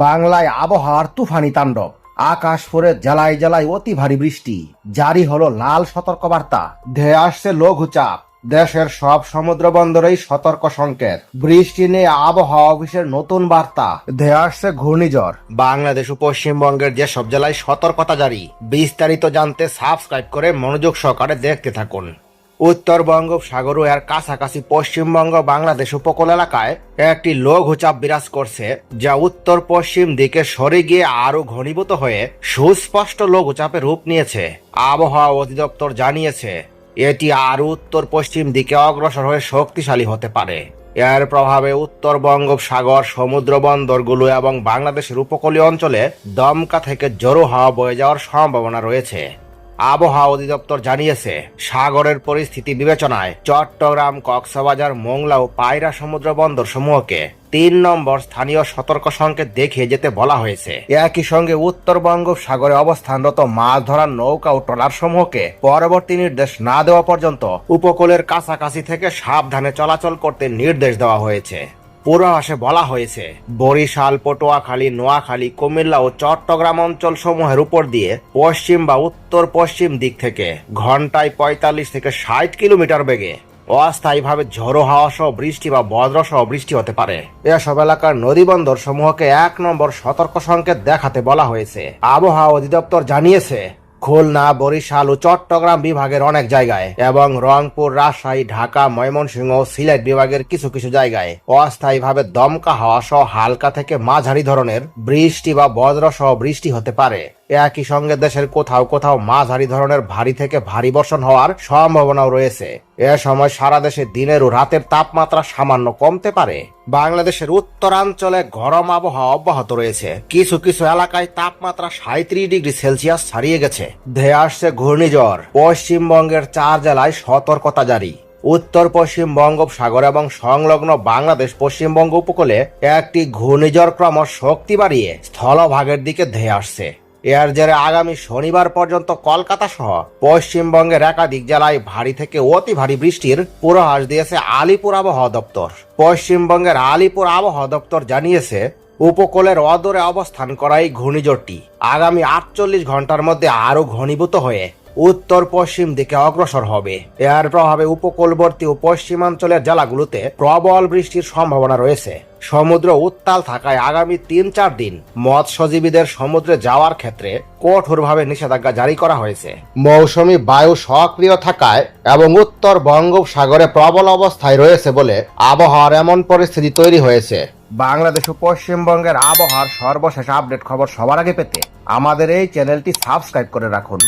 বাংলায় আবহাওয়ার তুফানি তাণ্ডব। আকাশ ভরে জ্বালায় জ্বালায় অতি ভারী বৃষ্টি। জারি হলো লাল সতর্কবার্তা। ধেয়ে আসছে লঘুচাপ। দেশের সব সমুদ্র বন্দরেই সতর্ক সংকেত। বৃষ্টি নিয়ে আবহাওয়া অফিসের নতুন বার্তা। ধেয়ে আসছে ঘূর্ণিঝড়। বাংলাদেশ ও পশ্চিমবঙ্গের যেসব জেলায় সতর্কতা জারি, বিস্তারিত জানতে সাবস্ক্রাইব করে মনোযোগ সহকারে দেখতে থাকুন। উত্তর বঙ্গোপসাগর ও এর কাছাকাছি পশ্চিমবঙ্গ বাংলাদেশ উপকূল এলাকায় একটি লঘুচাপ বিরাজ করছে, যা উত্তর পশ্চিম দিকে সরে গিয়ে আরো ঘনীভূত হয়ে সুস্পষ্ট লঘুচাপে রূপ নিয়েছে। আবহাওয়া অধিদপ্তর জানিয়েছে এটি আরো উত্তর পশ্চিম দিকে অগ্রসর হয়ে শক্তিশালী হতে পারে। এর প্রভাবে উত্তর বঙ্গোপসাগর, সমুদ্র বন্দরগুলো এবং বাংলাদেশের উপকূলীয় অঞ্চলে দমকা থেকে জোরো হাওয়া বয়ে যাওয়ার সম্ভাবনা রয়েছে। আবহাওয়া অধিদপ্তর জানিয়েছে, সাগরের পরিস্থিতি বিবেচনায় চট্টগ্রাম, কক্সবাজার, মোংলা ও পায়রা সমুদ্র বন্দর সমূহকে ৩ নম্বর স্থানীয় সতর্ক সংকেত দেখিয়ে যেতে বলা হয়েছে। একই সঙ্গে উত্তর বঙ্গোপসাগরে অবস্থানরত মাছ ধরার নৌকা ও ট্রলার সমূহকে পরবর্তী নির্দেশ না দেওয়া পর্যন্ত উপকূলের কাছাকাছি থেকে সাবধানে চলাচল করতে নির্দেশ দেওয়া হয়েছে। পূর্বাভাসে বলা হয়েছে, বরিশাল, পটুয়াখালী, নোয়াখালী, কুমিল্লা ও চট্টগ্রাম অঞ্চল সমূহের উপর দিয়ে পশ্চিম বা উত্তর পশ্চিম দিক থেকে ঘন্টায় ৪৫ থেকে ৬০ কিলোমিটার বেগে অস্থায়ীভাবে ঝোড়ো হাওয়া সহ বৃষ্টি বা বজ্র সহ বৃষ্টি হতে পারে। এসব এলাকার নদী বন্দর সমূহকে ১ নম্বর সতর্ক সংকেত দেখাতে বলা হয়েছে। আবহাওয়া অধিদপ্তর জানিয়েছে, খুলনা, বরিশাল ও চট্টগ্রাম বিভাগের অনেক জায়গায় এবং রংপুর, রাজশাহী, ঢাকা, ময়মনসিংহ ও সিলেট বিভাগের কিছু কিছু জায়গায় অস্থায়ীভাবে দমকা হাওয়া সহ হালকা থেকে মাঝারি ধরনের বৃষ্টি বা বজ্র সহ বৃষ্টি হতে পারে। একই সঙ্গে দেশের কোথাও কোথাও মাঝারি ধরনের ভারী থেকে ভারী বর্ষণ হওয়ার সম্ভাবনাও রয়েছে। এ সময় সারা দেশে দিনের ও রাতের তাপমাত্রা সামান্য কমতে পারে। বাংলাদেশের উত্তরাঞ্চলে গরম আবহাওয়া অব্যাহত রয়েছে। কিছু কিছু এলাকায় তাপমাত্রা ৩৭ ডিগ্রি সেলসিয়াস ছাড়িয়ে গেছে। ধেয়ে আসছে ঘূর্ণিঝড়। পশ্চিমবঙ্গের ৪ জেলায় সতর্কতা জারি। উত্তর পশ্চিম বঙ্গোপসাগর এবং সংলগ্ন বাংলাদেশ পশ্চিমবঙ্গ উপকূলে একটি ঘূর্ণিঝড় ক্রমশ শক্তি বাড়িয়ে স্থলভাগের দিকে ধেয়ে আসছে। এর জেরে আগামী শনিবার পর্যন্ত কলকাতা সহ পশ্চিমবঙ্গের একাধিক জেলায় ভারী থেকে অতি ভারী বৃষ্টির পূর্বাভাস দিয়েছে আলিপুর আবহাওয়া দপ্তর। পশ্চিমবঙ্গের আলিপুর আবহাওয়া দপ্তর জানিয়েছে, উপকূলের অদূরে অবস্থান করা এই ঘূর্ণিঝড়টি আগামী ৪৮ ঘন্টার মধ্যে আরো ঘনীভূত হয়ে উত্তর পশ্চিম দিকে অগ্রসর হবে। এর প্রভাবে উপকূলবর্তী ও পশ্চিমাঞ্চলের জেলাগুলোতে প্রবল বৃষ্টির সম্ভাবনা রয়েছে। সমুদ্র উত্তাল থাকায় আগামী ৩-৪ দিন মৎস্যজীবীদের সমুদ্রে যাওয়ার ক্ষেত্রে কঠোরভাবে নিষেধাজ্ঞা জারি করা হয়েছে। মৌসুমী বায়ু সক্রিয় থাকায় এবং উত্তর বঙ্গোপসাগরে প্রবল অবস্থায় রয়েছে বলে আবহাওয়ার এমন পরিস্থিতি তৈরি হয়েছে। বাংলাদেশ ও পশ্চিমবঙ্গের আবহাওয়ার সর্বশেষ আপডেট খবর সবার আগে পেতে আমাদের এই চ্যানেলটি সাবস্ক্রাইব করে রাখুন।